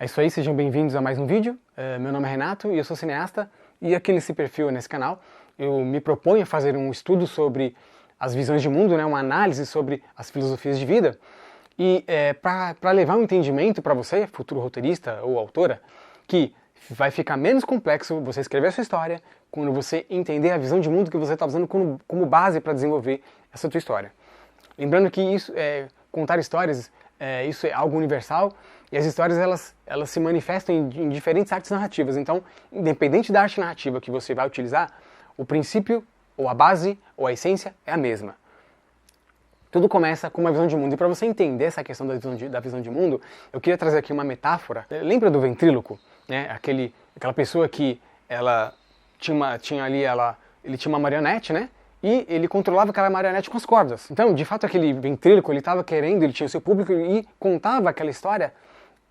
É isso aí, sejam bem-vindos a mais um vídeo. Meu nome é Renato e eu sou cineasta, e aqui nesse perfil, nesse canal, eu me proponho a fazer um estudo sobre as visões de mundo, uma análise sobre as filosofias de vida, e para levar um entendimento para você, futuro roteirista ou autora, que vai ficar menos complexo você escrever a sua história quando você entender a visão de mundo que você está usando como base para desenvolver essa tua história. Lembrando que isso contar histórias, isso é algo universal, e as histórias elas se manifestam em diferentes artes narrativas. Então, independente da arte narrativa que você vai utilizar, o princípio, ou a base, ou a essência é a mesma. Tudo começa com uma visão de mundo. E para você entender essa questão da visão de mundo, eu queria trazer aqui uma metáfora. Lembra do ventríloco? Aquela pessoa que ela ele tinha uma marionete, e ele controlava aquela marionete com as cordas. Então, de fato, aquele ventríloco, ele tinha o seu público e contava aquela história,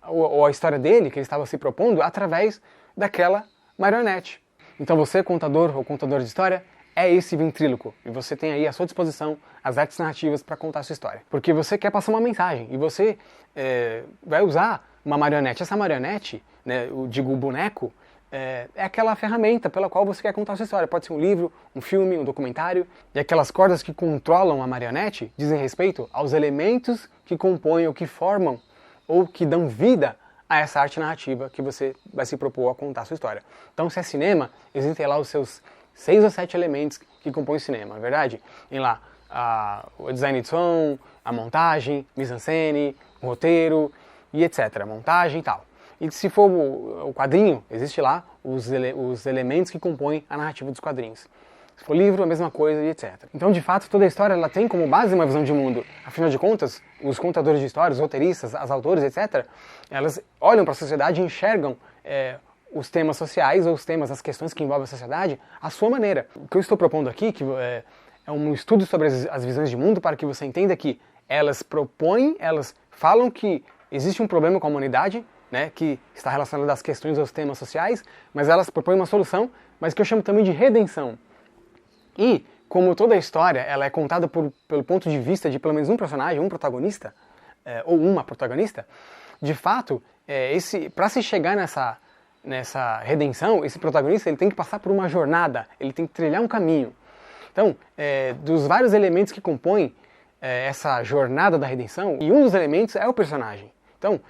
ou a história dele, que ele estava se propondo, através daquela marionete. Então você, contador ou contadora de história, é esse ventríloco. E você tem aí à sua disposição as artes narrativas para contar a sua história. Porque você quer passar uma mensagem, e você vai usar uma marionete. Essa marionete, o boneco, é aquela ferramenta pela qual você quer contar a sua história. Pode ser um livro, um filme, um documentário. E aquelas cordas que controlam a marionete dizem respeito aos elementos que compõem ou que formam ou que dão vida a essa arte narrativa que você vai se propor a contar a sua história. Então, se é cinema, existem lá os seus 6 ou 7 elementos que compõem o cinema, não é verdade? Tem lá o design de som, a montagem, mise-en-scène, o roteiro e etc. Montagem e tal. E se for o quadrinho, existe lá os elementos que compõem a narrativa dos quadrinhos. Se for livro, a mesma coisa e etc. Então, de fato, toda a história ela tem como base uma visão de mundo. Afinal de contas, os contadores de histórias, os roteiristas, as autores, etc., elas olham para a sociedade e enxergam os temas sociais ou os temas, as questões que envolvem a sociedade, à sua maneira. O que eu estou propondo aqui é um estudo sobre as visões de mundo para que você entenda que elas falam que existe um problema com a humanidade, que está relacionado às questões aos temas sociais, mas elas propõem uma solução, mas que eu chamo também de redenção. E, como toda a história ela é contada pelo ponto de vista de pelo menos um personagem, um protagonista, ou uma protagonista, de fato, para se chegar nessa redenção, esse protagonista ele tem que passar por uma jornada, ele tem que trilhar um caminho. Então, dos vários elementos que compõem essa jornada da redenção, e um dos elementos é o personagem. Então,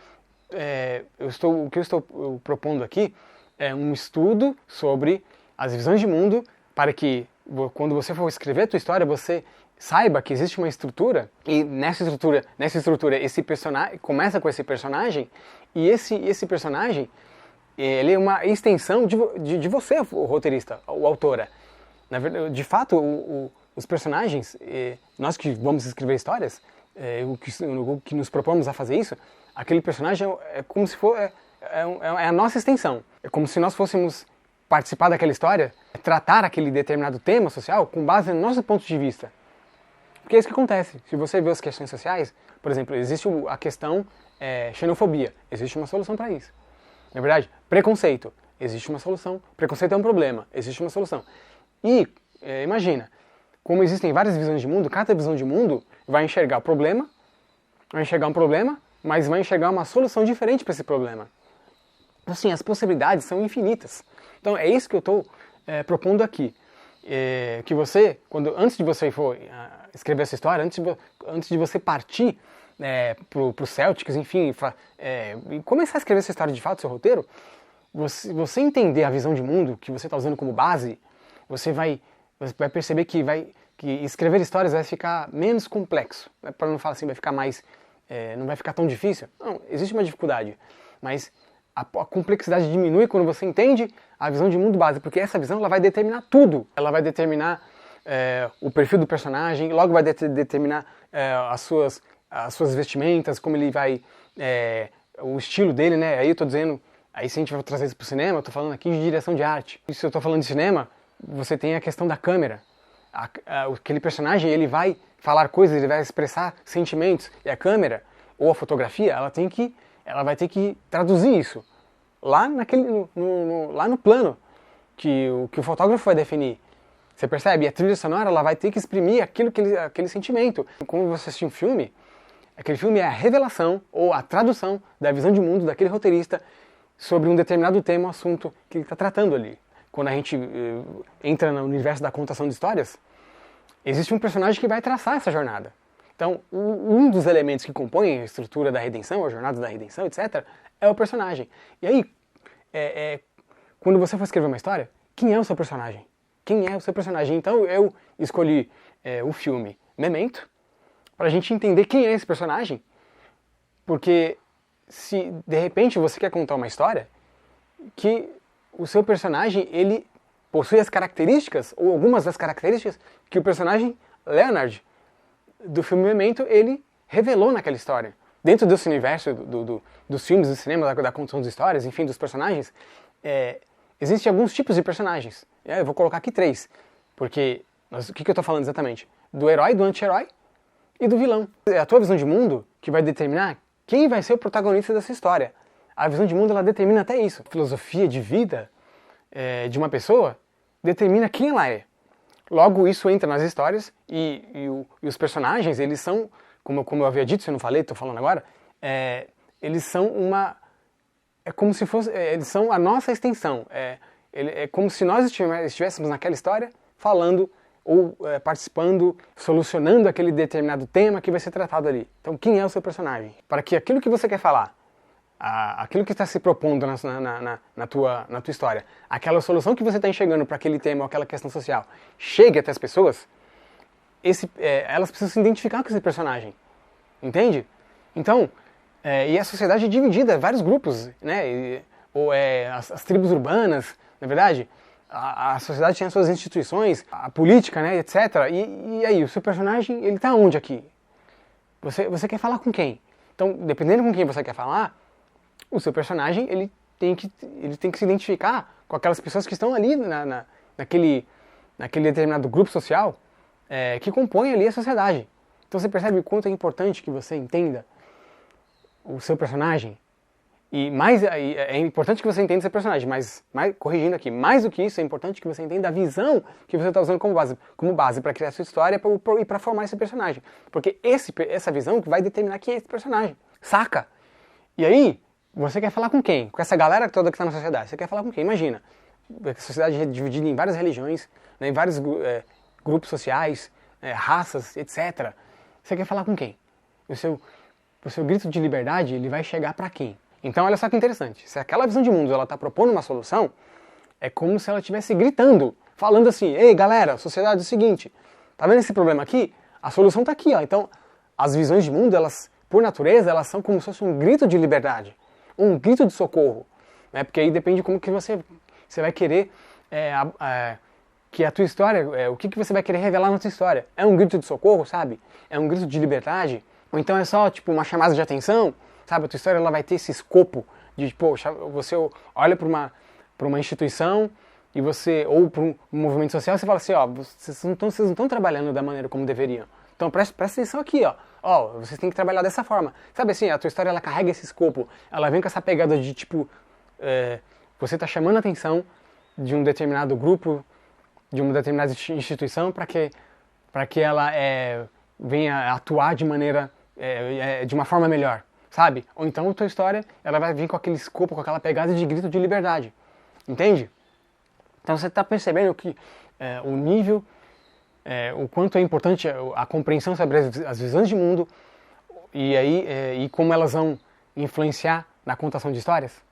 o que eu estou propondo aqui é um estudo sobre as visões de mundo para que, quando você for escrever a tua história, você saiba que existe uma estrutura, e nessa estrutura esse personagem começa com esse personagem, e esse personagem ele é uma extensão de você, o roteirista, o autora. Na verdade, de fato, os personagens, nós que vamos escrever histórias, o que nos propomos a fazer isso, aquele personagem é como se for a nossa extensão. É como se nós fôssemos participar daquela história, tratar aquele determinado tema social com base no nosso ponto de vista. Porque é isso que acontece. Se você vê as questões sociais, por exemplo, existe a questão xenofobia. Existe uma solução para isso. Na verdade, preconceito. Existe uma solução. Preconceito é um problema. Existe uma solução. E imagina, como existem várias visões de mundo, cada visão de mundo vai enxergar o problema, vai enxergar um problema, mas vai enxergar uma solução diferente para esse problema. Assim, as possibilidades são infinitas. Então é isso que eu estou propondo aqui. Que você, antes de você for escrever essa história, antes de você partir para os Celtics, enfim, e começar a escrever essa história de fato, seu roteiro, você entender a visão de mundo que você está usando como base, você vai perceber que escrever histórias vai ficar menos complexo. Para não falar assim, vai ficar mais... não vai ficar tão difícil. Não, existe uma dificuldade, mas a complexidade diminui quando você entende a visão de mundo base, porque essa visão ela vai determinar tudo. Ela vai determinar o perfil do personagem, logo vai determinar as suas vestimentas, como ele vai... o estilo dele, Aí eu estou dizendo... Aí se a gente vai trazer isso para o cinema, eu estou falando aqui de direção de arte. E se eu estou falando de cinema, você tem a questão da câmera. Aquele personagem, ele vai falar coisas, ele vai expressar sentimentos. E a câmera, ou a fotografia, ela vai ter que traduzir isso. Lá no plano que o fotógrafo vai definir. Você percebe? E a trilha sonora ela vai ter que exprimir aquele sentimento. Como você assistir um filme, Aquele filme é a revelação ou a tradução da visão de mundo daquele roteirista sobre um determinado tema, um assunto que ele está tratando ali. Quando a gente entra no universo da contação de histórias, existe um personagem que vai traçar essa jornada. Então, um dos elementos que compõem a estrutura da redenção, a jornada da redenção, etc., é o personagem. E aí, quando você for escrever uma história, quem é o seu personagem? Quem é o seu personagem? Então, eu escolhi o filme Memento, para a gente entender quem é esse personagem, porque se de repente você quer contar uma história que o seu personagem ele possui as características, ou algumas das características que o personagem Leonard do filme Memento, ele revelou naquela história. Dentro desse universo dos filmes, do cinema, da contação de histórias, enfim, dos personagens, existem alguns tipos de personagens. Eu vou colocar aqui 3, porque o que eu estou falando exatamente? Do herói, do anti-herói e do vilão. É a tua visão de mundo que vai determinar quem vai ser o protagonista dessa história. A visão de mundo ela determina até isso. A filosofia de vida de uma pessoa determina quem ela é. Logo, isso entra nas histórias e os personagens, eles são, como eu havia dito, se eu não falei, estou falando agora, eles são uma... É como se fosse... eles são a nossa extensão. É como se nós estivéssemos naquela história falando ou participando, solucionando aquele determinado tema que vai ser tratado ali. Então, quem é o seu personagem? Para que aquilo que você quer falar, aquilo que está se propondo na tua história, aquela solução que você está enxergando para aquele tema ou aquela questão social, chegue até as pessoas, elas precisam se identificar com esse personagem. Entende? Então, e a sociedade é dividida, vários grupos, né? As tribos urbanas, na verdade, a sociedade tem as suas instituições, a política, né, etc. E aí, o seu personagem, ele está onde aqui? Você quer falar com quem? Então, dependendo com quem você quer falar, o seu personagem, ele tem que se identificar com aquelas pessoas que estão ali naquele determinado grupo social que compõe ali a sociedade. Então, você percebe o quanto é importante que você entenda o seu personagem. E é importante que você entenda esse personagem, mas corrigindo aqui, mais do que isso, é importante que você entenda a visão que você está usando como base para criar a sua história e para formar esse personagem. Porque essa visão que vai determinar quem é esse personagem. Saca? E aí, você quer falar com quem? Com essa galera toda que está na sociedade. Você quer falar com quem? Imagina, a sociedade é dividida em várias religiões, né, em vários grupos sociais, raças, etc. Você quer falar com quem? O seu grito de liberdade, ele vai chegar para quem? Então, olha só que interessante. Se aquela visão de mundo ela está propondo uma solução, é como se ela estivesse gritando, falando assim: ei, galera, sociedade é o seguinte, tá vendo esse problema aqui? A solução está aqui, ó. Então, as visões de mundo, elas, por natureza, elas são como se fosse um grito de liberdade, um grito de socorro, né? Porque aí depende de como que você vai querer que a tua história, o que você vai querer revelar na tua história. É um grito de socorro, sabe? É um grito de liberdade? Ou então é só, tipo, uma chamada de atenção? Sabe, a tua história ela vai ter esse escopo de, poxa, você olha para uma instituição e ou para um movimento social e você fala assim, ó, vocês não estão trabalhando da maneira como deveriam. Então presta atenção aqui, ó, vocês têm que trabalhar dessa forma. Sabe assim, a tua história ela carrega esse escopo, ela vem com essa pegada de tipo, você está chamando a atenção de um determinado grupo, de uma determinada instituição para que ela venha atuar de maneira, de uma forma melhor. Sabe? Ou então a tua história ela vai vir com aquele escopo, com aquela pegada de grito de liberdade. Entende? Então você está percebendo que o nível, o quanto é importante a compreensão sobre as visões de mundo e como elas vão influenciar na contação de histórias?